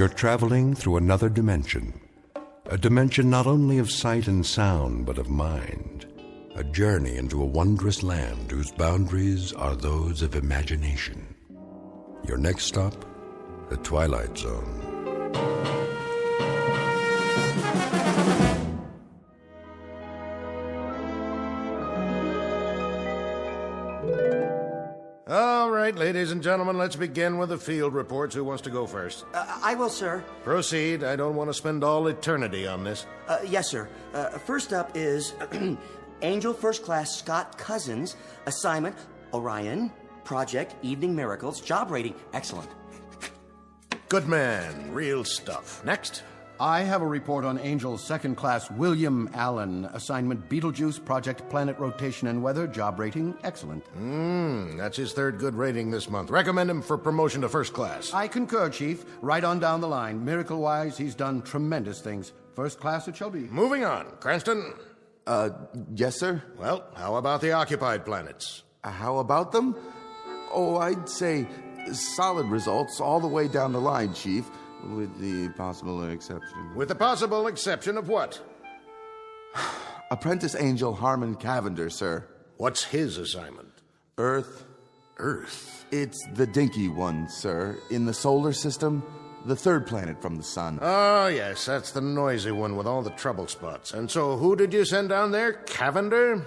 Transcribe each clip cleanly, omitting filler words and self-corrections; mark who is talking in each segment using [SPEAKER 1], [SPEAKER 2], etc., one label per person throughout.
[SPEAKER 1] You're traveling through another dimension. A dimension not only of sight and sound, but of mind. A journey into a wondrous land whose boundaries are those of imagination. Your next stop, the Twilight Zone.
[SPEAKER 2] All right, ladies and gentlemen, let's begin with the field reports. Who wants to go first?
[SPEAKER 3] I will, sir.
[SPEAKER 2] Proceed. I don't want to spend all eternity on this.
[SPEAKER 3] Yes, sir. First up is Angel First Class Scott Cousins. Assignment, Orion. Project, Evening Miracles. Job rating, excellent.
[SPEAKER 2] Good man. Real stuff. Next.
[SPEAKER 4] I have a report on Angel's second class William Allen. Assignment Beetlejuice, Project Planet Rotation and Weather, job rating, excellent.
[SPEAKER 2] That's his third good rating this month. Recommend him for promotion to first class.
[SPEAKER 4] I concur, Chief. Right on down the line. Miracle-wise, he's done tremendous things. First class it shall be.
[SPEAKER 2] Moving on. Cranston?
[SPEAKER 5] Yes, sir?
[SPEAKER 2] Well, how about the occupied planets?
[SPEAKER 5] How about them? Oh, I'd say solid results all the way down the line, Chief. With the possible exception.
[SPEAKER 2] With the possible exception of what?
[SPEAKER 5] Apprentice Angel Harmon Cavander, sir.
[SPEAKER 2] What's his assignment?
[SPEAKER 5] Earth.
[SPEAKER 2] Earth?
[SPEAKER 5] It's the dinky one, sir. In the solar system, the third planet from the sun.
[SPEAKER 2] Oh, yes, that's the noisy one with all the trouble spots. And so who did you send down there? Cavander?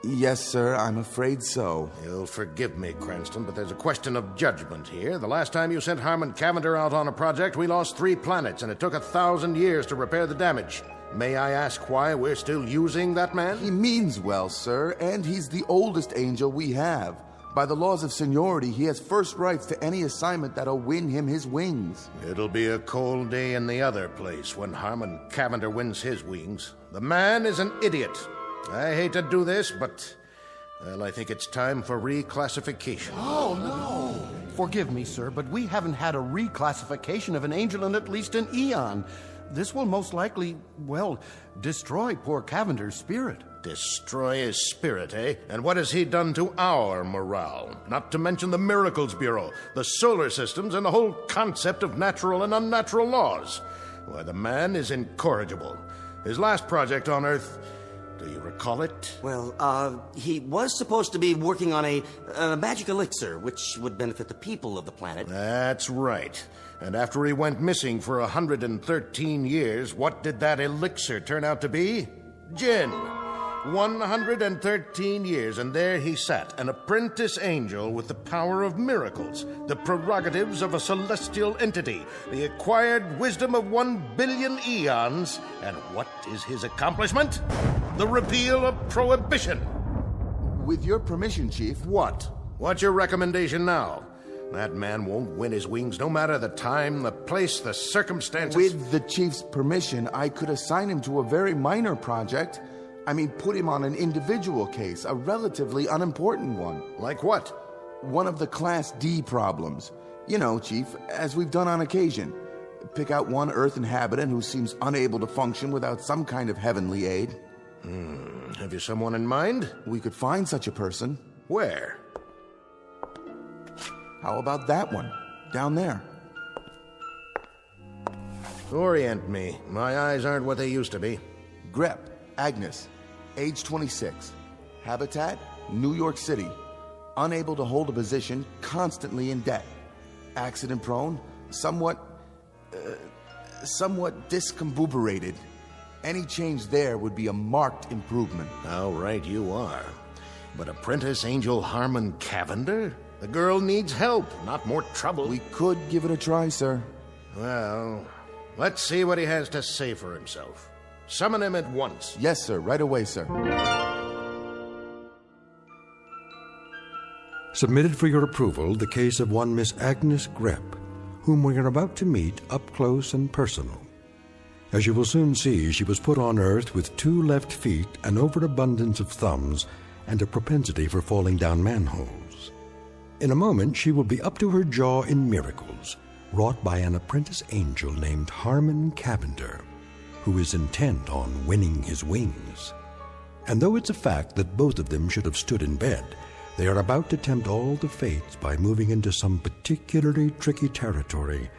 [SPEAKER 5] Yes, sir, I'm afraid so.
[SPEAKER 2] You'll forgive me, Cranston, but there's a question of judgment here. The last time you sent Harmon Cavander out on a project, we lost 3 planets, and it took 1,000 years to repair the damage. May I ask why we're still using that man?
[SPEAKER 5] He means well, sir, and he's the oldest angel we have. By the laws of seniority, he has first rights to any assignment that'll win him his wings.
[SPEAKER 2] It'll be a cold day in the other place when Harmon Cavander wins his wings. The man is an idiot. I hate to do this, but, well, I think it's time for reclassification.
[SPEAKER 4] Oh, no. Forgive me, sir, but we haven't had a reclassification of an angel in at least an eon. This will most likely, well, destroy poor Cavender's spirit.
[SPEAKER 2] Destroy his spirit, eh? And what has he done to our morale? Not to mention the Miracles Bureau, the solar systems, and the whole concept of natural and unnatural laws. Why, the man is incorrigible. His last project on Earth... Do you recall it?
[SPEAKER 3] Well, he was supposed to be working on a magic elixir, which would benefit the people of the planet.
[SPEAKER 2] That's right. And after he went missing for 113 years, what did that elixir turn out to be? Gin. 113 years, and there he sat, an apprentice angel with the power of miracles, the prerogatives of a celestial entity, the acquired wisdom of 1 billion eons. And what is his accomplishment? The repeal of prohibition.
[SPEAKER 5] With your permission, Chief.
[SPEAKER 2] What? What's your recommendation now? That man won't win his wings no matter the time, the place, the circumstances.
[SPEAKER 5] With the Chief's permission, I could assign him to a very minor project. I mean, put him on an individual case, a relatively unimportant one.
[SPEAKER 2] Like what?
[SPEAKER 5] One of the Class D problems. You know, Chief, as we've done on occasion. Pick out one Earth inhabitant who seems unable to function without some kind of heavenly aid.
[SPEAKER 2] Have you someone in mind?
[SPEAKER 5] We could find such a person.
[SPEAKER 2] Where?
[SPEAKER 5] How about that one? Down there.
[SPEAKER 2] Orient me. My eyes aren't what they used to be.
[SPEAKER 5] Grep, Agnes, age 26. Habitat, New York City. Unable to hold a position, constantly in debt. Accident prone, somewhat discombobulated. Any change there would be a marked improvement.
[SPEAKER 2] How right you are. But Apprentice Angel Harmon Cavander? The girl needs help, not more trouble.
[SPEAKER 5] We could give it a try, sir.
[SPEAKER 2] Well, let's see what he has to say for himself. Summon him at once.
[SPEAKER 5] Yes, sir. Right away, sir.
[SPEAKER 1] Submitted for your approval the case of one Miss Agnes Grep, whom we are about to meet up close and personal. As you will soon see, she was put on Earth with 2 left feet, an overabundance of thumbs, and a propensity for falling down manholes. In a moment, she will be up to her jaw in miracles, wrought by an apprentice angel named Harmon Cavander, who is intent on winning his wings. And though it's a fact that both of them should have stood in bed, they are about to tempt all the fates by moving into some particularly tricky territory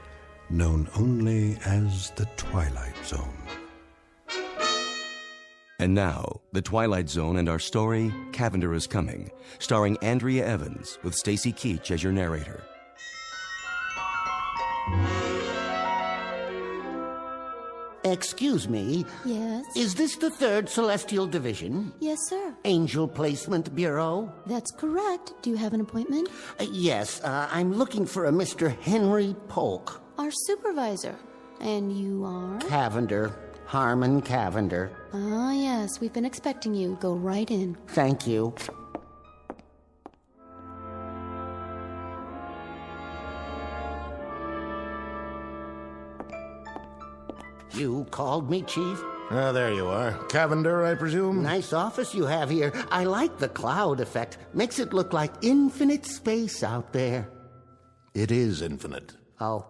[SPEAKER 1] known only as the Twilight Zone.
[SPEAKER 6] And now, The Twilight Zone and our story, Cavander is Coming, starring Andrea Evans with Stacy Keach as your narrator.
[SPEAKER 7] Excuse me.
[SPEAKER 8] Yes?
[SPEAKER 7] Is this the 3rd Celestial Division?
[SPEAKER 8] Yes, sir.
[SPEAKER 7] Angel Placement Bureau?
[SPEAKER 8] That's correct. Do you have an appointment?
[SPEAKER 7] Yes, I'm looking for a Mr. Henry Polk.
[SPEAKER 8] Our supervisor. And you are?
[SPEAKER 7] Cavander. Harmon Cavander.
[SPEAKER 8] Ah, yes. We've been expecting you. Go right in.
[SPEAKER 7] Thank you. You called me, Chief?
[SPEAKER 2] Ah, there you are. Cavander, I presume?
[SPEAKER 7] Nice office you have here. I like the cloud effect. Makes it look like infinite space out there.
[SPEAKER 2] It is infinite.
[SPEAKER 7] Oh.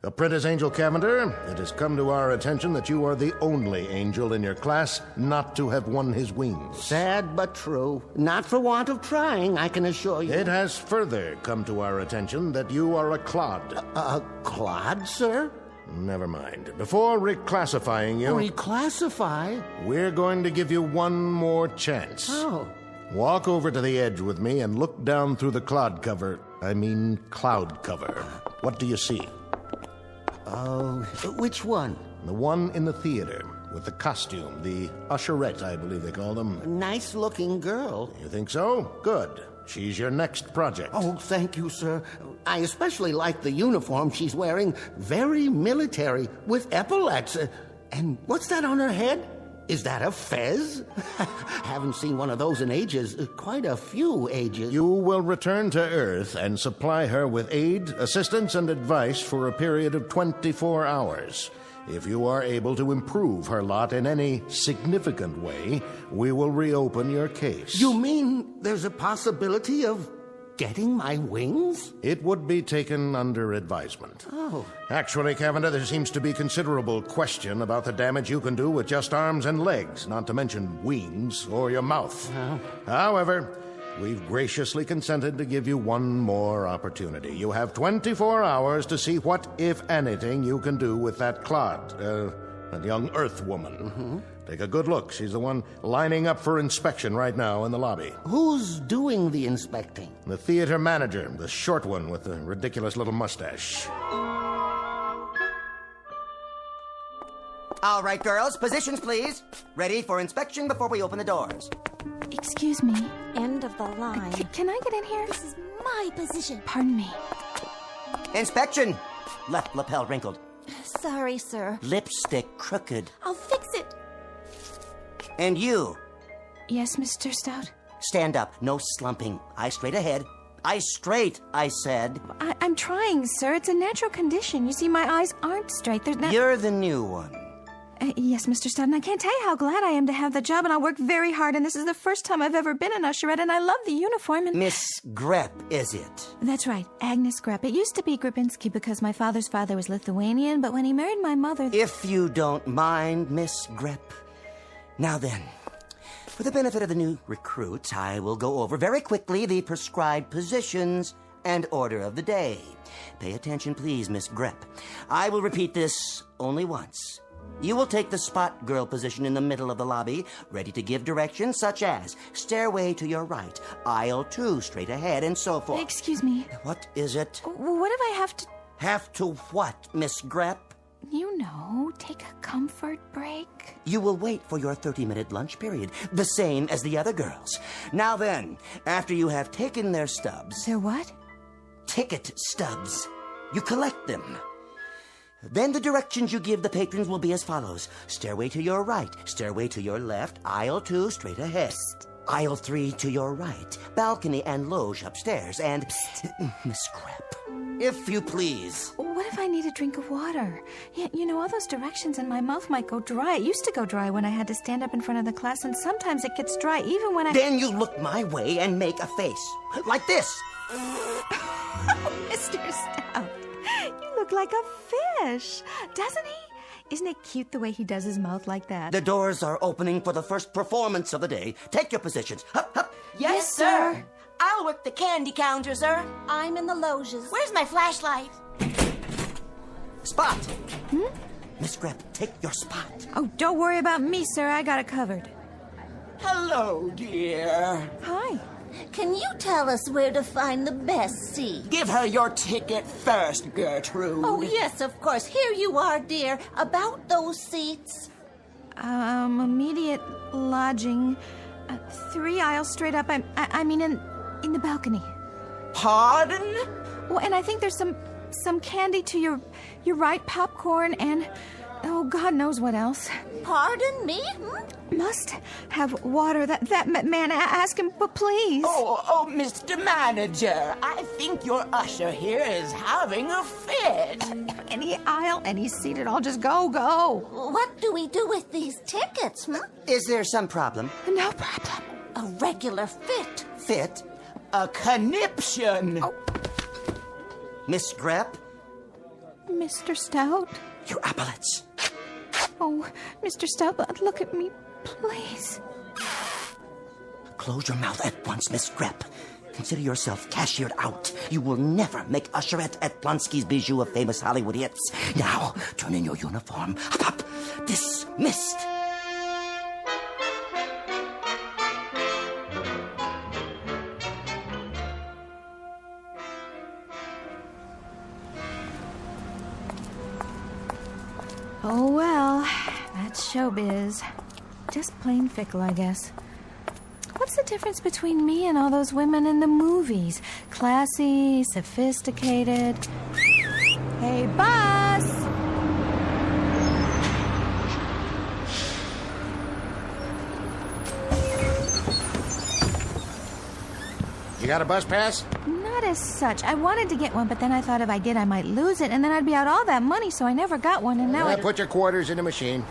[SPEAKER 2] Apprentice Angel Cavander, it has come to our attention that you are the only angel in your class not to have won his wings.
[SPEAKER 7] Sad but true. Not for want of trying, I can assure you.
[SPEAKER 2] It has further come to our attention that you are a clod.
[SPEAKER 7] A clod, sir?
[SPEAKER 2] Never mind. Before reclassifying you,
[SPEAKER 7] Reclassify?
[SPEAKER 2] we're going to give you one more chance.
[SPEAKER 7] Oh.
[SPEAKER 2] Walk over to the edge with me and look down through the cloud cover. Cloud cover. What do you see?
[SPEAKER 7] Oh, which one?
[SPEAKER 2] The one in the theater, with the costume, the usherette, I believe they call them.
[SPEAKER 7] Nice-looking girl.
[SPEAKER 2] You think so? Good. She's your next project.
[SPEAKER 7] Oh, thank you, sir. I especially like the uniform she's wearing. Very military, with epaulets. And what's that on her head? Is that a fez? Haven't seen one of those in ages. Quite a few ages.
[SPEAKER 2] You will return to Earth and supply her with aid, assistance, and advice for a period of 24 hours. If you are able to improve her lot in any significant way, we will reopen your case.
[SPEAKER 7] You mean there's a possibility of getting my wings?
[SPEAKER 2] It would be taken under advisement.
[SPEAKER 7] Oh.
[SPEAKER 2] Actually, Cavander, there seems to be considerable question about the damage you can do with just arms and legs, not to mention wings or your mouth. However, we've graciously consented to give you one more opportunity. You have 24 hours to see what, if anything, you can do with that clod, that young Earth woman.
[SPEAKER 7] Mm-hmm.
[SPEAKER 2] Take a good look. She's the one lining up for inspection right now in the lobby.
[SPEAKER 7] Who's doing the inspecting?
[SPEAKER 2] The theater manager, the short one with the ridiculous little mustache.
[SPEAKER 3] All right, girls, positions, please. Ready for inspection before we open the doors.
[SPEAKER 8] Excuse me.
[SPEAKER 9] End of the line.
[SPEAKER 8] Can I get in here?
[SPEAKER 9] This is my position.
[SPEAKER 8] Pardon me.
[SPEAKER 3] Inspection. Left lapel wrinkled.
[SPEAKER 9] Sorry, sir.
[SPEAKER 3] Lipstick crooked.
[SPEAKER 9] I'll fix it.
[SPEAKER 3] And you,
[SPEAKER 8] Yes, Mr. Stout?
[SPEAKER 3] stand up. No slumping. Eyes straight ahead. Eyes straight, I said.
[SPEAKER 8] I'm trying, sir. It's a natural condition. You see, my eyes aren't straight. They're not...
[SPEAKER 3] You're the new one.
[SPEAKER 8] Yes, Mr. Stout, and I can't tell you how glad I am to have the job, and I'll work very hard, and this is the first time I've ever been an usherette, and I love the uniform, and...
[SPEAKER 3] Miss Grepp, is it?
[SPEAKER 8] That's right, Agnes Grepp. It used to be Grabinski because my father's father was Lithuanian, but when he married my mother...
[SPEAKER 3] If you don't mind, Miss Grepp. Now then, for the benefit of the new recruits, I will go over very quickly the prescribed positions and order of the day. Pay attention, please, Miss Grepp. I will repeat this only once. You will take the spot girl position in the middle of the lobby, ready to give directions such as stairway to your right, aisle 2 straight ahead, and so forth.
[SPEAKER 8] Excuse me.
[SPEAKER 3] What is it?
[SPEAKER 8] What if I have to...
[SPEAKER 3] Have to what, Miss Grepp?
[SPEAKER 8] You know, take a comfort break?
[SPEAKER 3] You will wait for your 30-minute lunch period, the same as the other girls. Now then, after you have taken their stubs...
[SPEAKER 8] Their what?
[SPEAKER 3] Ticket stubs. You collect them. Then the directions you give the patrons will be as follows. Stairway to your right, stairway to your left, aisle 2 straight ahead. Psst. Aisle 3 to your right, balcony and loge upstairs, and... Miss Grepp, if you please.
[SPEAKER 8] What if I need a drink of water? You know, all those directions and my mouth might go dry. It used to go dry when I had to stand up in front of the class, and sometimes it gets dry even when I...
[SPEAKER 3] Then you look my way and make a face. Like this.
[SPEAKER 8] Mr. Stout, you look like a fish, doesn't he? Isn't it cute the way he does his mouth like that?
[SPEAKER 3] The doors are opening for the first performance of the day. Take your positions. Hup, hup.
[SPEAKER 9] Yes, sir. I'll work the candy counter, sir. I'm in the loges. Where's my flashlight?
[SPEAKER 3] Spot! Miss Grep, take your spot.
[SPEAKER 8] Oh, don't worry about me, sir. I got it covered.
[SPEAKER 10] Hello, dear.
[SPEAKER 8] Hi.
[SPEAKER 9] Can you tell us where to find the best seat?
[SPEAKER 10] Give her your ticket first, Gertrude.
[SPEAKER 9] Oh, yes, of course. Here you are, dear. About those seats.
[SPEAKER 8] Immediate lodging. 3 aisles straight up. I mean, in the balcony.
[SPEAKER 10] Pardon?
[SPEAKER 8] Well, and I think there's some candy to your right, popcorn, and oh, God knows what else.
[SPEAKER 9] Pardon me?
[SPEAKER 8] Must have water. That man, ask him, but please.
[SPEAKER 10] Oh, Mr. Manager, I think your usher here is having a fit.
[SPEAKER 8] Any aisle, any seat, I'll just go.
[SPEAKER 9] What do we do with these tickets,
[SPEAKER 3] Is there some problem?
[SPEAKER 8] No problem.
[SPEAKER 9] A regular fit.
[SPEAKER 3] Fit?
[SPEAKER 10] A conniption.
[SPEAKER 8] Oh.
[SPEAKER 3] Miss Grep?
[SPEAKER 8] Mr. Stout?
[SPEAKER 3] Your epaulets.
[SPEAKER 8] Oh, Mr. Stout, look at me, please.
[SPEAKER 3] Close your mouth at once, Miss Grep. Consider yourself cashiered out. You will never make usherette at Blonsky's Bijou of famous Hollywood hits. Now, turn in your uniform. Up. Dismissed.
[SPEAKER 8] Oh, well, that's showbiz. Just plain fickle, I guess. What's the difference between me and all those women in the movies? Classy, sophisticated. Hey, bus!
[SPEAKER 2] You got a bus pass?
[SPEAKER 8] Not as such. I wanted to get one, but then I thought if I did, I might lose it, and then I'd be out all that money, so I never got one, and now
[SPEAKER 2] Put your quarters in the machine.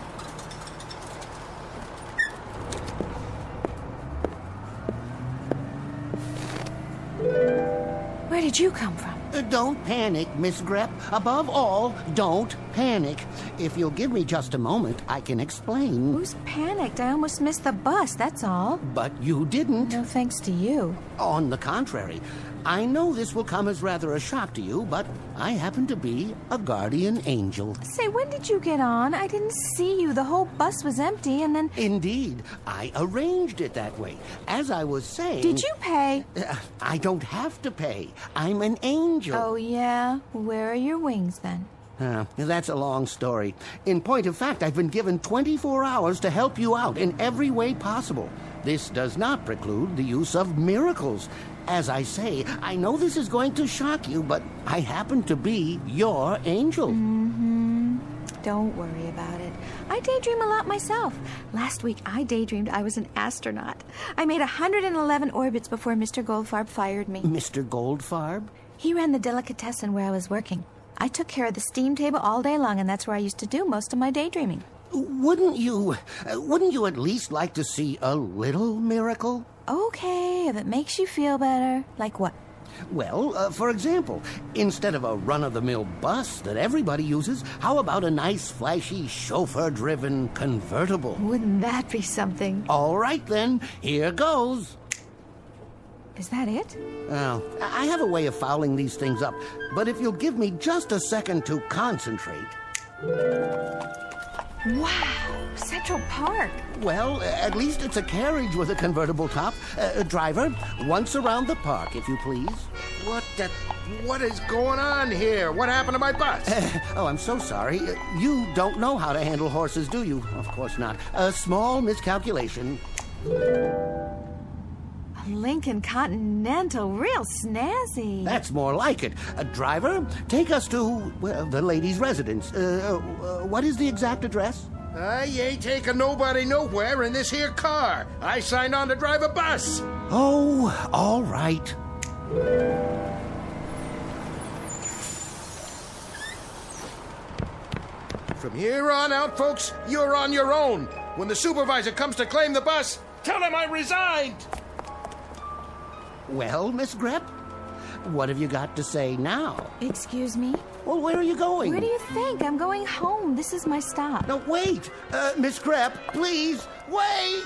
[SPEAKER 8] Where did you come from?
[SPEAKER 7] Don't panic, Miss Grep. Above all, don't panic. If you'll give me just a moment, I can explain.
[SPEAKER 8] Who's panicked? I almost missed the bus, that's all.
[SPEAKER 7] But you didn't.
[SPEAKER 8] No thanks to you.
[SPEAKER 7] On the contrary, I know this will come as rather a shock to you, but I happen to be a guardian angel.
[SPEAKER 8] Say, when did you get on? I didn't see you. The whole bus was empty, and then...
[SPEAKER 7] Indeed, I arranged it that way. As I was saying...
[SPEAKER 8] Did you pay?
[SPEAKER 7] I don't have to pay. I'm an angel.
[SPEAKER 8] Oh, yeah? Where are your wings, then?
[SPEAKER 7] That's a long story. In point of fact, I've been given 24 hours to help you out in every way possible. This does not preclude the use of miracles. As I say, I know this is going to shock you, but I happen to be your angel.
[SPEAKER 8] Don't worry about it. I daydream a lot myself. Last week, I daydreamed I was an astronaut. I made 111 orbits before Mr. Goldfarb fired me.
[SPEAKER 7] Mr. Goldfarb?
[SPEAKER 8] He ran the delicatessen where I was working. I took care of the steam table all day long, and that's where I used to do most of my daydreaming.
[SPEAKER 7] Wouldn't you at least like to see a little miracle?
[SPEAKER 8] Okay, if it makes you feel better. Like what?
[SPEAKER 7] Well, for example, instead of a run-of-the-mill bus that everybody uses, how about a nice, flashy, chauffeur-driven convertible?
[SPEAKER 8] Wouldn't that be something?
[SPEAKER 7] All right, then. Here goes.
[SPEAKER 8] Is that it?
[SPEAKER 7] Well, I have a way of fouling these things up, but if you'll give me just a second to concentrate...
[SPEAKER 8] Wow, Central Park.
[SPEAKER 7] Well, at least it's a carriage with a convertible top. Driver, once around the park, if you please.
[SPEAKER 2] What is going on here? What happened to my bus?
[SPEAKER 7] Oh, I'm so sorry. You don't know how to handle horses, do you? Of course not. A small miscalculation.
[SPEAKER 8] A Lincoln Continental, real snazzy.
[SPEAKER 7] That's more like it. Driver, take us to, well, the lady's residence. What is the exact address?
[SPEAKER 2] I ain't taking nobody nowhere in this here car. I signed on to drive a bus.
[SPEAKER 7] Oh, all right.
[SPEAKER 2] From here on out, folks, you're on your own. When the supervisor comes to claim the bus, tell him I resigned.
[SPEAKER 7] Well, Miss Grep, what have you got to say now?
[SPEAKER 8] Excuse me?
[SPEAKER 7] Well, where are you going?
[SPEAKER 8] Where do you think? I'm going home. This is my stop.
[SPEAKER 7] No, wait! Miss Grep, please, wait!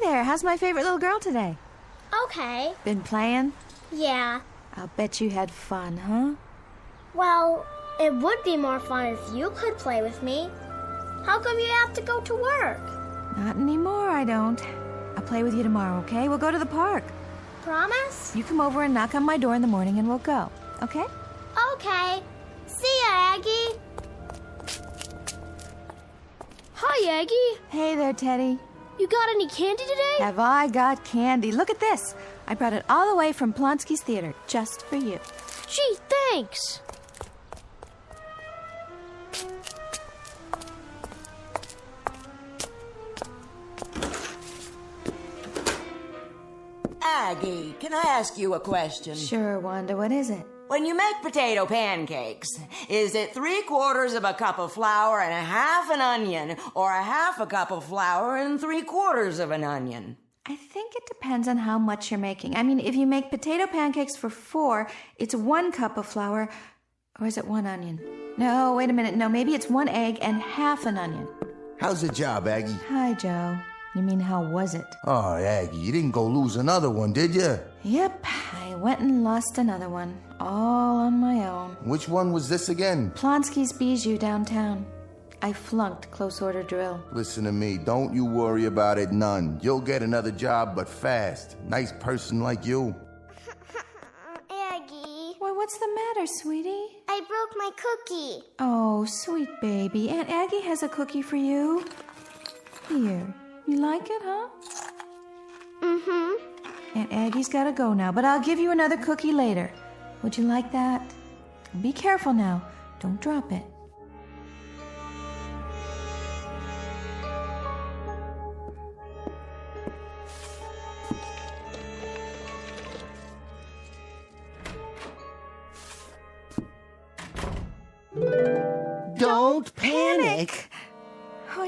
[SPEAKER 8] there. How's my favorite little girl today?
[SPEAKER 11] Okay.
[SPEAKER 8] Been playing?
[SPEAKER 11] Yeah.
[SPEAKER 8] I'll bet you had fun, huh?
[SPEAKER 11] Well, it would be more fun if you could play with me. How come you have to go to work?
[SPEAKER 8] Not anymore, I don't. I'll play with you tomorrow, okay? We'll go to the park.
[SPEAKER 11] Promise?
[SPEAKER 8] You come over and knock on my door in the morning and we'll go, okay?
[SPEAKER 11] Okay. See ya, Aggie. Hi, Aggie.
[SPEAKER 8] Hey there, Teddy.
[SPEAKER 11] You got any candy today?
[SPEAKER 8] Have I got candy? Look at this. I brought it all the way from Plonsky's Theater, just for you.
[SPEAKER 11] Gee, thanks.
[SPEAKER 10] Aggie, can I ask you a question?
[SPEAKER 8] Sure, Wanda, what is it?
[SPEAKER 10] When you make potato pancakes, is it 3/4 of a cup of flour and a half an onion, or a half a cup of flour and 3/4 of an onion?
[SPEAKER 8] I think it depends on how much you're making. I mean, if you make potato pancakes for 4, it's 1 cup of flour, or is it 1 onion? No, wait a minute. No, maybe it's 1 egg and half an onion.
[SPEAKER 5] How's the job, Aggie?
[SPEAKER 8] Hi, Joe. You mean, how was it?
[SPEAKER 5] Oh, Aggie, you didn't go lose another one, did you?
[SPEAKER 8] Yep, I went and lost another one, all on my own.
[SPEAKER 5] Which one was this again?
[SPEAKER 8] Plonsky's Bijou downtown. I flunked close order drill.
[SPEAKER 5] Listen to me, don't you worry about it none. You'll get another job, but fast. Nice person like you.
[SPEAKER 11] Aggie.
[SPEAKER 8] Why, what's the matter, sweetie?
[SPEAKER 11] I broke my cookie.
[SPEAKER 8] Oh, sweet baby. Aunt Aggie has a cookie for you. Here. You like it, huh?
[SPEAKER 11] Mm-hmm.
[SPEAKER 8] Aunt Aggie's gotta go now, but I'll give you another cookie later. Would you like that? Be careful now. Don't drop it.
[SPEAKER 7] Don't panic.
[SPEAKER 8] Oh,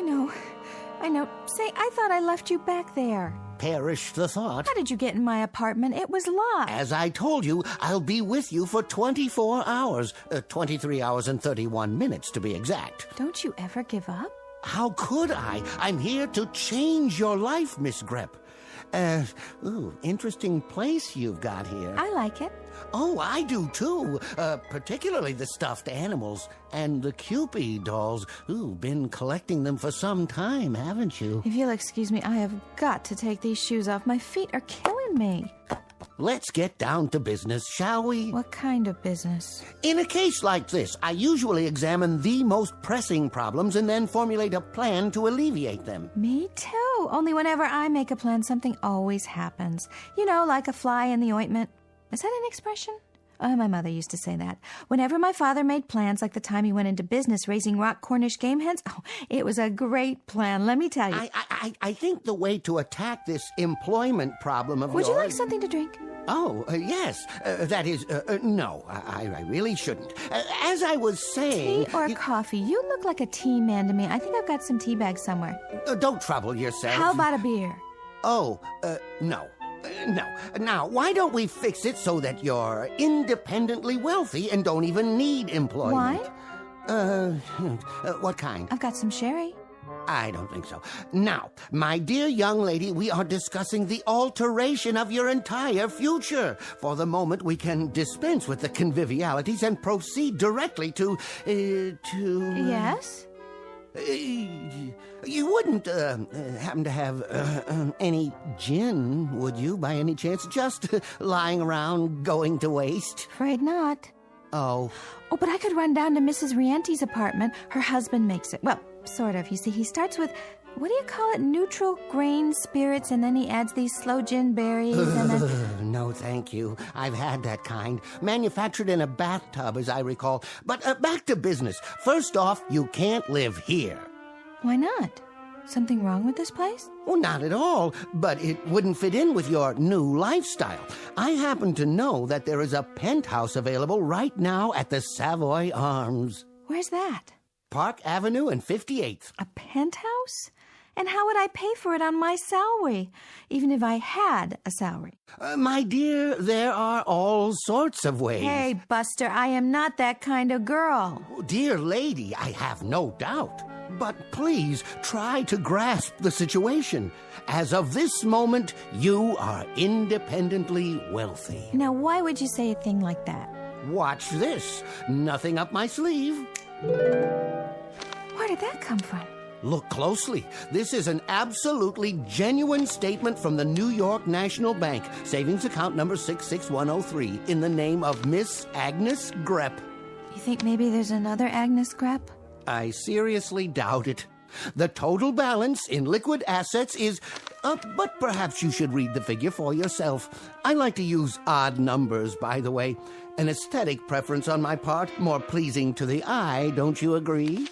[SPEAKER 8] I know. Say, I thought I left you back there.
[SPEAKER 7] Perish the thought.
[SPEAKER 8] How did you get in my apartment? It was locked.
[SPEAKER 7] As I told you, I'll be with you for 24 hours. 23 hours and 31 minutes, to be exact.
[SPEAKER 8] Don't you ever give up?
[SPEAKER 7] How could I? I'm here to change your life, Miss Grep. Interesting place you've got here.
[SPEAKER 8] I like it.
[SPEAKER 7] Oh, I do too. Particularly the stuffed animals and the Cupid dolls. Been collecting them for some time, haven't you?
[SPEAKER 8] If you'll excuse me, I have got to take these shoes off. My feet are killing me.
[SPEAKER 7] Let's get down to business, shall we?
[SPEAKER 8] What kind of business?
[SPEAKER 7] In a case like this, I usually examine the most pressing problems and then formulate a plan to alleviate them.
[SPEAKER 8] Me too. Only whenever I make a plan, something always happens. You know, like a fly in the ointment. Is that an expression? Oh, my mother used to say that. Whenever my father made plans, like the time he went into business raising rock Cornish game hens, it was a great plan, let me tell you.
[SPEAKER 7] I think the way to attack this employment problem of
[SPEAKER 8] Would
[SPEAKER 7] yours...
[SPEAKER 8] you like something to drink?
[SPEAKER 7] Oh, yes. That is, no, I really shouldn't. As I was saying...
[SPEAKER 8] Tea or coffee? You look like a tea man to me. I think I've got some tea bags somewhere.
[SPEAKER 7] Don't trouble yourself.
[SPEAKER 8] How about a beer?
[SPEAKER 7] Oh, no. No. Now, why don't we fix it so that you're independently wealthy and don't even need employment?
[SPEAKER 8] Wine?
[SPEAKER 7] What kind?
[SPEAKER 8] I've got some sherry.
[SPEAKER 7] I don't think so. Now, my dear young lady, we are discussing the alteration of your entire future. For the moment, we can dispense with the convivialities and proceed directly to...
[SPEAKER 8] Yes?
[SPEAKER 7] You wouldn't happen to have any gin, would you, by any chance? Just lying around, going to waste?
[SPEAKER 8] Afraid not.
[SPEAKER 7] Oh.
[SPEAKER 8] Oh, but I could run down to Mrs. Riente's apartment. Her husband makes it. Well, sort of. You see, he starts with, what do you call it, neutral grain spirits, and then he adds these sloe gin berries, and then...
[SPEAKER 7] No, thank you. I've had that kind. Manufactured in a bathtub, as I recall. But back to business. First off, you can't live here.
[SPEAKER 8] Why not? Something wrong with this place?
[SPEAKER 7] Well, not at all, but it wouldn't fit in with your new lifestyle. I happen to know that there is a penthouse available right now at the Savoy Arms.
[SPEAKER 8] Where's that?
[SPEAKER 7] Park Avenue and 58th.
[SPEAKER 8] A penthouse? And how would I pay for it on my salary, even if I had a salary?
[SPEAKER 7] My dear, there are all sorts of ways.
[SPEAKER 8] Hey, Buster, I am not that kind of girl.
[SPEAKER 7] Dear lady, I have no doubt. But please try to grasp the situation. As of this moment, you are independently wealthy.
[SPEAKER 8] Now, why would you say a thing like that?
[SPEAKER 7] Watch this. Nothing up my sleeve.
[SPEAKER 8] Where did that come from?
[SPEAKER 7] Look closely. This is an absolutely genuine statement from the New York National Bank, savings account number 66103, in the name of Miss Agnes Grepp.
[SPEAKER 8] You think maybe there's another Agnes Grepp?
[SPEAKER 7] I seriously doubt it. The total balance in liquid assets is... but perhaps you should read the figure for yourself. I like to use odd numbers, by the way. An aesthetic preference on my part, more pleasing to the eye, don't you agree?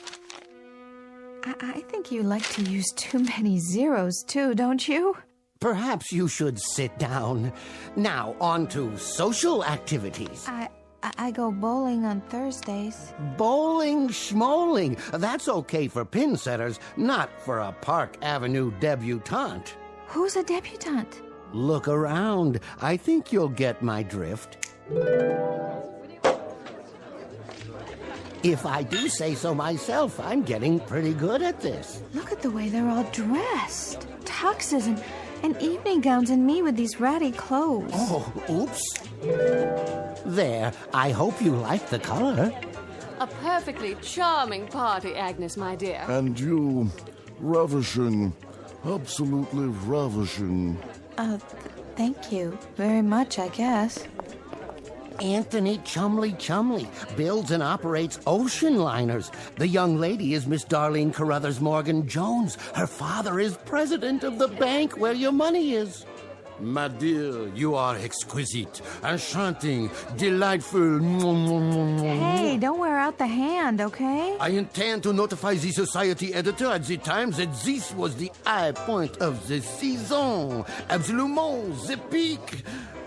[SPEAKER 8] I think you like to use too many zeros, too, don't you?
[SPEAKER 7] Perhaps you should sit down. Now, on to social activities.
[SPEAKER 8] I go bowling on Thursdays.
[SPEAKER 7] Bowling schmoling. That's okay for pin setters, not for a Park Avenue debutante.
[SPEAKER 8] Who's a debutante?
[SPEAKER 7] Look around. I think you'll get my drift. If I do say so myself, I'm getting pretty good at this.
[SPEAKER 8] Look at the way they're all dressed. Tuxes and evening gowns, and me with these ratty clothes.
[SPEAKER 7] Oh, oops. There. I hope you like the color.
[SPEAKER 12] A perfectly charming party, Agnes, my dear.
[SPEAKER 13] And you, ravishing. Absolutely ravishing.
[SPEAKER 8] Thank you very much, I guess.
[SPEAKER 7] Anthony Chumley builds and operates ocean liners. The young lady is Miss Darlene Carruthers Morgan Jones. Her father is president of the bank where your money is.
[SPEAKER 14] My dear, you are exquisite, enchanting, delightful.
[SPEAKER 8] Hey, don't wear out the hand, okay?
[SPEAKER 14] I intend to notify the society editor at the Times that this was the high point of the season. Absolument, the peak.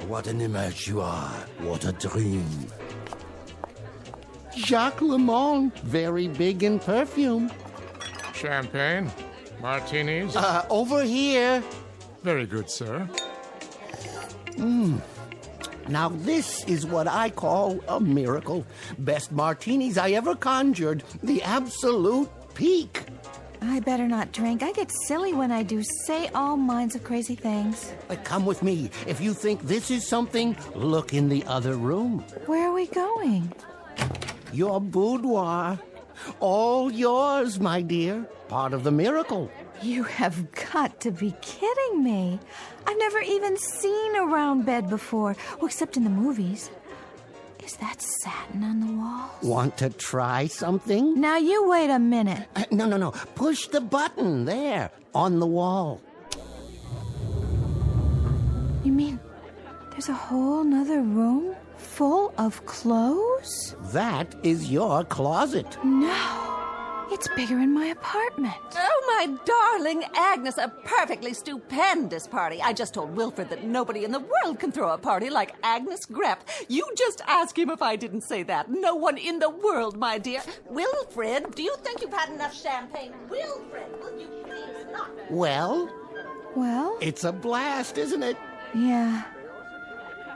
[SPEAKER 14] What an image you are. What a dream.
[SPEAKER 7] Jacques Lemond, very big in perfume.
[SPEAKER 15] Champagne? Martinis?
[SPEAKER 7] Over here.
[SPEAKER 15] Very good, sir.
[SPEAKER 7] Now this is what I call a miracle. Best martinis I ever conjured. The absolute peak.
[SPEAKER 8] I better not drink. I get silly when I do. Say all kinds of crazy things.
[SPEAKER 7] Come with me. If you think this is something, look in the other room.
[SPEAKER 8] Where are we going?
[SPEAKER 7] Your boudoir. All yours, my dear. Part of the miracle.
[SPEAKER 8] You have got to be kidding me. I've never even seen a round bed before, well, except in the movies. Is that satin on the walls?
[SPEAKER 7] Want to try something?
[SPEAKER 8] Now you wait a minute.
[SPEAKER 7] No. Push the button there, on the wall.
[SPEAKER 8] You mean there's a whole nother room full of clothes?
[SPEAKER 7] That is your closet.
[SPEAKER 8] No. It's bigger in my apartment.
[SPEAKER 16] Oh, my darling Agnes, a perfectly stupendous party. I just told Wilfred that nobody in the world can throw a party like Agnes Grepp. You just ask him if I didn't say that. No one in the world, my dear. Wilfred, do you think you've had enough champagne? Wilfred, will you please not?
[SPEAKER 7] Well?
[SPEAKER 8] Well?
[SPEAKER 7] It's a blast, isn't it?
[SPEAKER 8] Yeah.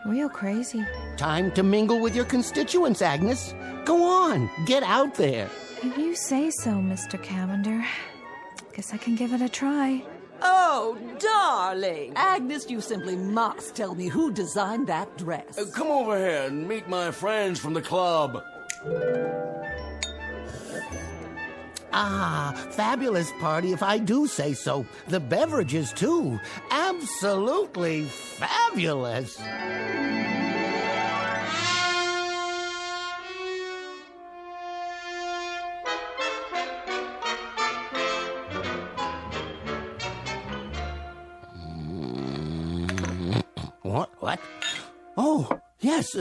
[SPEAKER 8] Real crazy.
[SPEAKER 7] Time to mingle with your constituents, Agnes. Go on, get out there.
[SPEAKER 8] If you say so, Mr. Cavander. Guess I can give it a try.
[SPEAKER 16] Oh, darling. Agnes, you simply must tell me who designed that dress.
[SPEAKER 14] Come over here and meet my friends from the club.
[SPEAKER 7] Fabulous party if I do say so. The beverages, too. Absolutely fabulous. What? Oh, yes,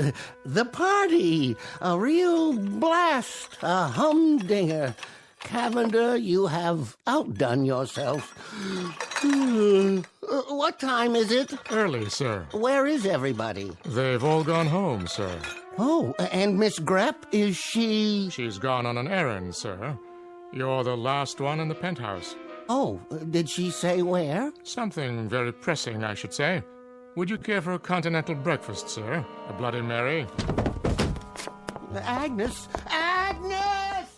[SPEAKER 7] the party. A real blast. A humdinger. Cavander, you have outdone yourself. What time is it?
[SPEAKER 15] Early, sir.
[SPEAKER 7] Where is everybody?
[SPEAKER 15] They've all gone home, sir.
[SPEAKER 7] Oh, and Miss Grepp, is she...
[SPEAKER 15] She's gone on an errand, sir. You're the last one in the penthouse.
[SPEAKER 7] Oh, did she say where?
[SPEAKER 15] Something very pressing, I should say. Would you care for a continental breakfast, sir? A Bloody Mary?
[SPEAKER 7] Agnes! Agnes!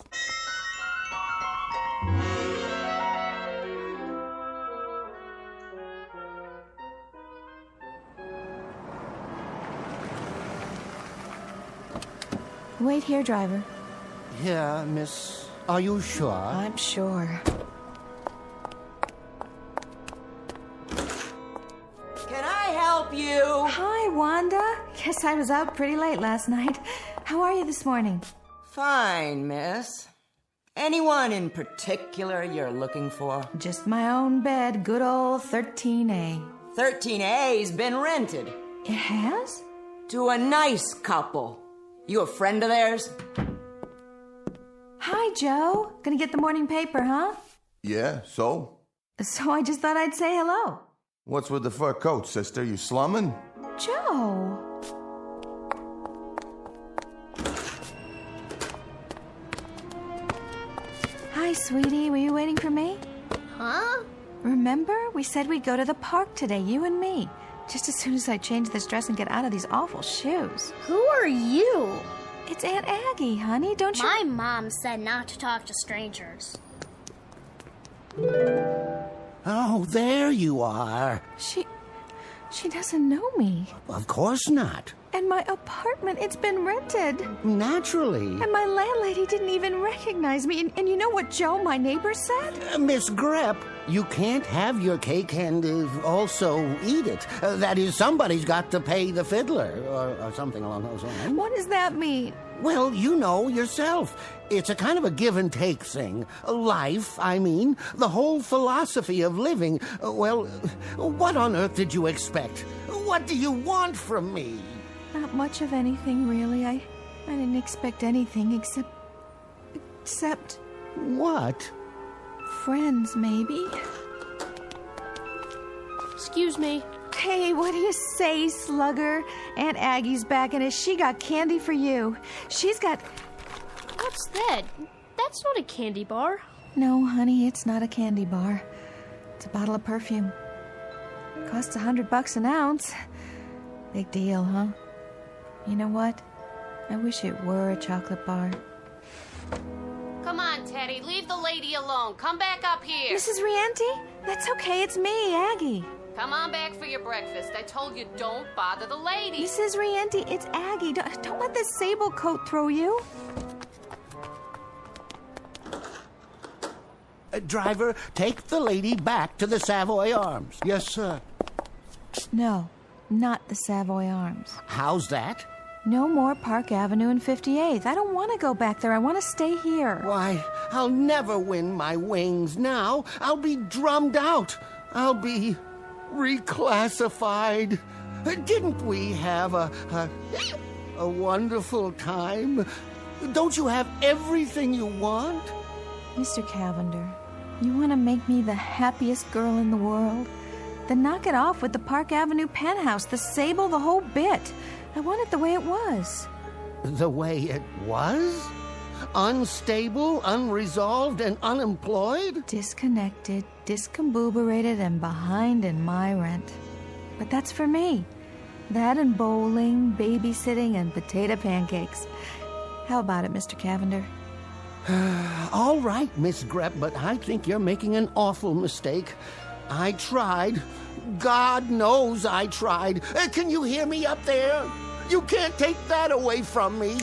[SPEAKER 8] Wait here, driver.
[SPEAKER 7] Here, miss. Are you sure?
[SPEAKER 8] I'm sure.
[SPEAKER 10] Can I help you?
[SPEAKER 8] Hi, Wanda. Guess I was out pretty late last night. How are you this morning?
[SPEAKER 10] Fine, miss. Anyone in particular you're looking for?
[SPEAKER 8] Just my own bed, good old 13A.
[SPEAKER 10] 13A's been rented.
[SPEAKER 8] It has?
[SPEAKER 10] To a nice couple. You a friend of theirs?
[SPEAKER 8] Hi, Joe. Gonna get the morning paper, huh?
[SPEAKER 5] Yeah, so?
[SPEAKER 8] So I just thought I'd say hello.
[SPEAKER 5] What's with the fur coat, sister? You slumming?
[SPEAKER 8] Joe. Hi, sweetie. Were you waiting for me?
[SPEAKER 11] Huh?
[SPEAKER 8] Remember? We said we'd go to the park today, you and me. Just as soon as I change this dress and get out of these awful shoes.
[SPEAKER 11] Who are you?
[SPEAKER 8] It's Aunt Aggie, honey. Don't you...
[SPEAKER 11] My mom said not to talk to strangers.
[SPEAKER 7] Oh, there you are.
[SPEAKER 8] She doesn't know me.
[SPEAKER 7] Of course not.
[SPEAKER 8] And my apartment, it's been rented.
[SPEAKER 7] Naturally.
[SPEAKER 8] And my landlady didn't even recognize me. And you know what Joe, my neighbor, said?
[SPEAKER 7] Miss Grepp, you can't have your cake and also eat it. That is, somebody's got to pay the fiddler, or something along those lines.
[SPEAKER 8] What does that mean?
[SPEAKER 7] Well, you know yourself. It's a kind of a give and take thing. Life, I mean. The whole philosophy of living. Well, what on earth did you expect? What do you want from me?
[SPEAKER 8] Not much of anything, really. I didn't expect anything except...
[SPEAKER 7] What?
[SPEAKER 8] Friends, maybe.
[SPEAKER 11] Excuse me.
[SPEAKER 8] Hey, what do you say, slugger? Aunt Aggie's back, and she got candy for you. She's got...
[SPEAKER 11] What's that? That's not a candy bar.
[SPEAKER 8] No, honey, it's not a candy bar. It's a bottle of perfume. Costs $100 an ounce. Big deal, huh? You know what? I wish it were a chocolate bar.
[SPEAKER 17] Come on, Teddy. Leave the lady alone. Come back up here.
[SPEAKER 8] Mrs. Rienti? That's okay. It's me, Aggie.
[SPEAKER 17] Come on back for your breakfast. I told you don't bother the lady.
[SPEAKER 8] Mrs. Rienti, it's Aggie. Don't let this sable coat throw you.
[SPEAKER 7] Driver, take the lady back to the Savoy Arms.
[SPEAKER 4] Yes, sir.
[SPEAKER 8] No, not the Savoy Arms.
[SPEAKER 7] How's that?
[SPEAKER 8] No more Park Avenue and 58th. I don't want to go back there. I want to stay here.
[SPEAKER 7] Why, I'll never win my wings now. I'll be drummed out. I'll be reclassified. Didn't we have a wonderful time? Don't you have everything you want?
[SPEAKER 8] Mr. Cavander, you want to make me the happiest girl in the world? Then knock it off with the Park Avenue penthouse, the sable, the whole bit. I want it the way it was.
[SPEAKER 7] The way it was? Unstable, unresolved, and unemployed?
[SPEAKER 8] Disconnected, discombobulated, and behind in my rent. But that's for me. That and bowling, babysitting, and potato pancakes. How about it, Mr. Cavander?
[SPEAKER 7] All right, Miss Grepp, but I think you're making an awful mistake. I tried. God knows I tried. Can you hear me up there? You can't take that away from me.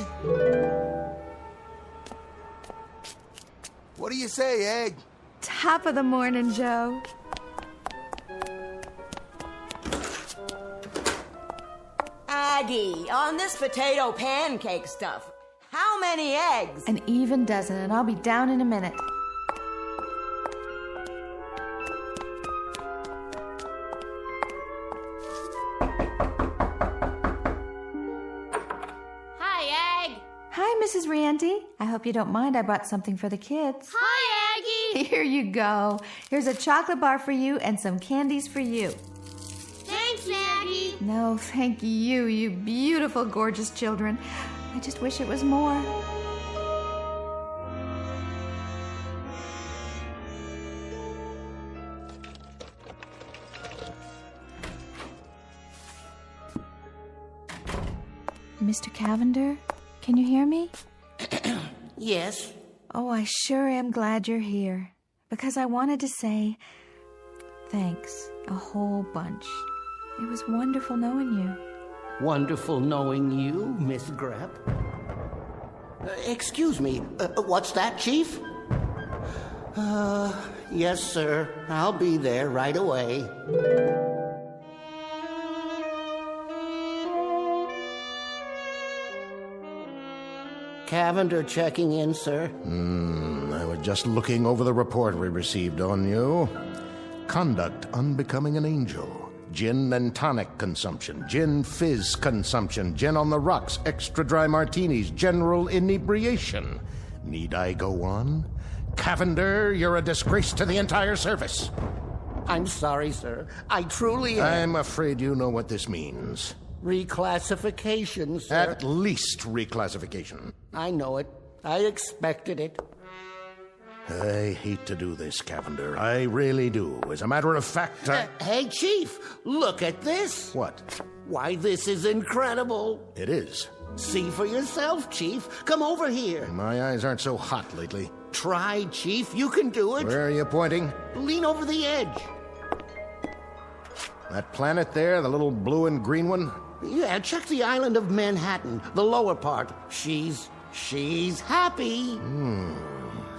[SPEAKER 5] What do you say, Egg?
[SPEAKER 8] Top of the morning, Joe.
[SPEAKER 10] Aggie, on this potato pancake stuff, how many eggs?
[SPEAKER 8] An even dozen, and I'll be down in a minute. Hi, Mrs. Rienti. I hope you don't mind. I brought something for the kids.
[SPEAKER 11] Hi, Aggie.
[SPEAKER 8] Here you go. Here's a chocolate bar for you and some candies for you.
[SPEAKER 11] Thanks, Aggie.
[SPEAKER 8] No, thank you, you beautiful, gorgeous children. I just wish it was more. Mr. Cavander? Can you hear me?
[SPEAKER 7] Yes.
[SPEAKER 8] Oh, I sure am glad you're here. Because I wanted to say thanks a whole bunch. It was wonderful knowing you.
[SPEAKER 7] Wonderful knowing you, Miss Grepp. Excuse me, what's that, Chief? Yes, sir. I'll be there right away. Cavander checking in, sir.
[SPEAKER 2] I was just looking over the report we received on you. Conduct unbecoming an angel. Gin and tonic consumption. Gin fizz consumption. Gin on the rocks. Extra dry martinis. General inebriation. Need I go on? Cavander, you're a disgrace to the entire service.
[SPEAKER 7] I'm sorry, sir. I truly am.
[SPEAKER 2] I'm afraid you know what this means.
[SPEAKER 7] Reclassification, sir.
[SPEAKER 2] At least reclassification.
[SPEAKER 7] I know it. I expected it.
[SPEAKER 2] I hate to do this, Cavander. I really do. As a matter of fact,
[SPEAKER 7] Hey, Chief, look at this.
[SPEAKER 2] What?
[SPEAKER 7] Why, this is incredible.
[SPEAKER 2] It is.
[SPEAKER 7] See for yourself, Chief. Come over here.
[SPEAKER 2] My eyes aren't so hot lately.
[SPEAKER 7] Try, Chief. You can do it.
[SPEAKER 2] Where are you pointing?
[SPEAKER 7] Lean over the edge.
[SPEAKER 2] That planet there, the little blue and green one?
[SPEAKER 7] Yeah, check the island of Manhattan, the lower part. She's happy.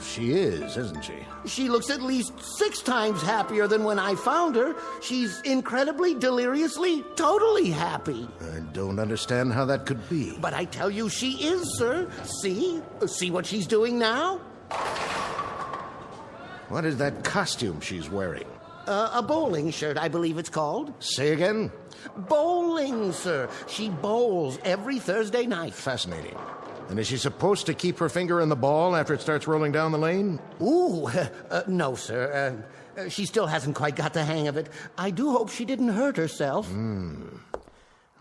[SPEAKER 2] She is, isn't she?
[SPEAKER 7] She looks at least 6 times happier than when I found her. She's incredibly, deliriously, totally happy.
[SPEAKER 2] I don't understand how that could be.
[SPEAKER 7] But I tell you she is, sir. See? See what she's doing now?
[SPEAKER 2] What is that costume she's wearing?
[SPEAKER 7] A bowling shirt, I believe it's called.
[SPEAKER 2] Say again?
[SPEAKER 7] Bowling, sir. She bowls every Thursday night.
[SPEAKER 2] Fascinating. And is she supposed to keep her finger in the ball after it starts rolling down the lane?
[SPEAKER 7] Ooh, no, sir. She still hasn't quite got the hang of it. I do hope she didn't hurt herself.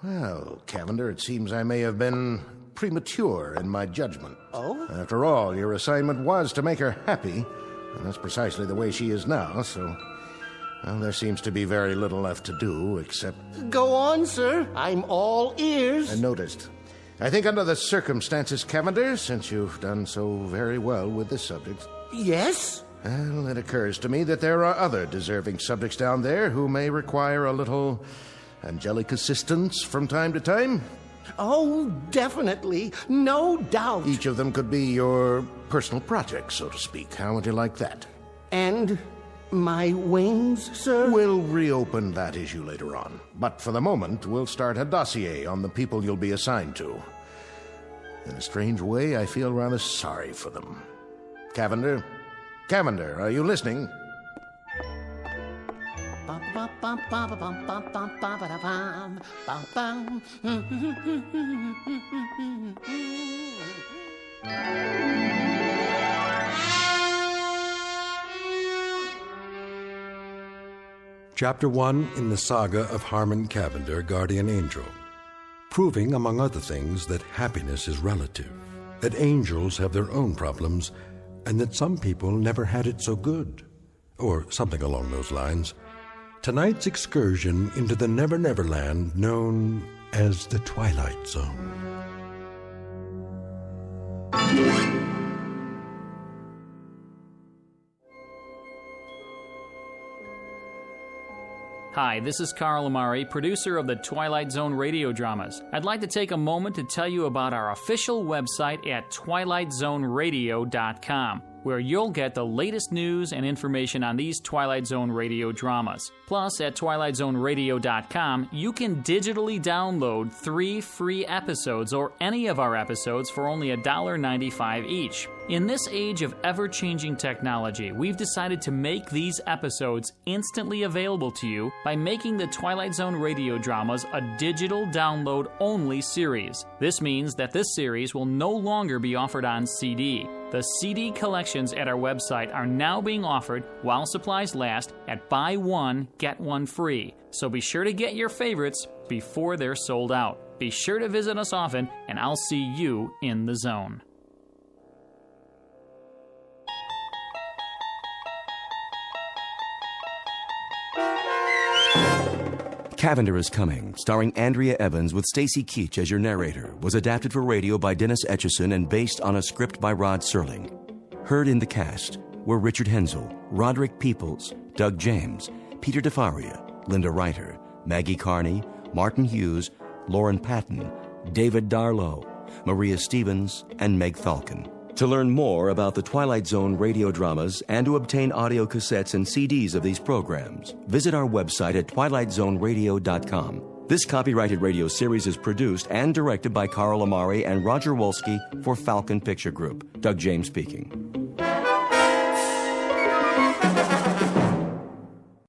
[SPEAKER 2] Well, Cavander, it seems I may have been premature in my judgment.
[SPEAKER 7] Oh?
[SPEAKER 2] After all, your assignment was to make her happy, and that's precisely the way she is now, so... Well, there seems to be very little left to do, except...
[SPEAKER 7] Go on, sir. I'm all ears.
[SPEAKER 2] I noticed. I think under the circumstances, Cavander, since you've done so very well with this subject...
[SPEAKER 7] Yes?
[SPEAKER 2] Well, it occurs to me that there are other deserving subjects down there who may require a little angelic assistance from time to time.
[SPEAKER 7] Oh, definitely. No doubt.
[SPEAKER 2] Each of them could be your personal project, so to speak. How would you like that?
[SPEAKER 7] And... my wings, sir?
[SPEAKER 2] We'll reopen that issue later on. But for the moment, we'll start a dossier on the people you'll be assigned to. In a strange way, I feel rather sorry for them. Cavander? Cavander, are you listening?
[SPEAKER 1] Chapter 1 in the saga of Harmon Cavander, Guardian Angel, proving, among other things, that happiness is relative, that angels have their own problems, and that some people never had it so good, or something along those lines. Tonight's excursion into the Never-Never Land known as the Twilight Zone.
[SPEAKER 18] Hi, this is Carl Amari, producer of the Twilight Zone radio dramas. I'd like to take a moment to tell you about our official website at twilightzoneradio.com, where you'll get the latest news and information on these Twilight Zone radio dramas. Plus, at twilightzoneradio.com, you can digitally download 3 free episodes or any of our episodes for only $1.95 each. In this age of ever-changing technology, we've decided to make these episodes instantly available to you by making the Twilight Zone radio dramas a digital download-only series. This means that this series will no longer be offered on CD. The CD collections at our website are now being offered while supplies last at buy one, get one free. So be sure to get your favorites before they're sold out. Be sure to visit us often, and I'll see you in the zone.
[SPEAKER 6] Cavander is Coming, starring Andrea Evans with Stacy Keach as your narrator, was adapted for radio by Dennis Etchison and based on a script by Rod Serling. Heard in the cast were Richard Hensel, Roderick Peoples, Doug James, Peter DeFaria, Linda Reiter, Maggie Carney, Martin Hughes, Lauren Patton, David Darlow, Maria Stevens, and Meg Falcon. To learn more about the Twilight Zone radio dramas and to obtain audio cassettes and CDs of these programs, visit our website at twilightzoneradio.com. This copyrighted radio series is produced and directed by Carl Amari and Roger Wolski for Falcon Picture Group. Doug James speaking.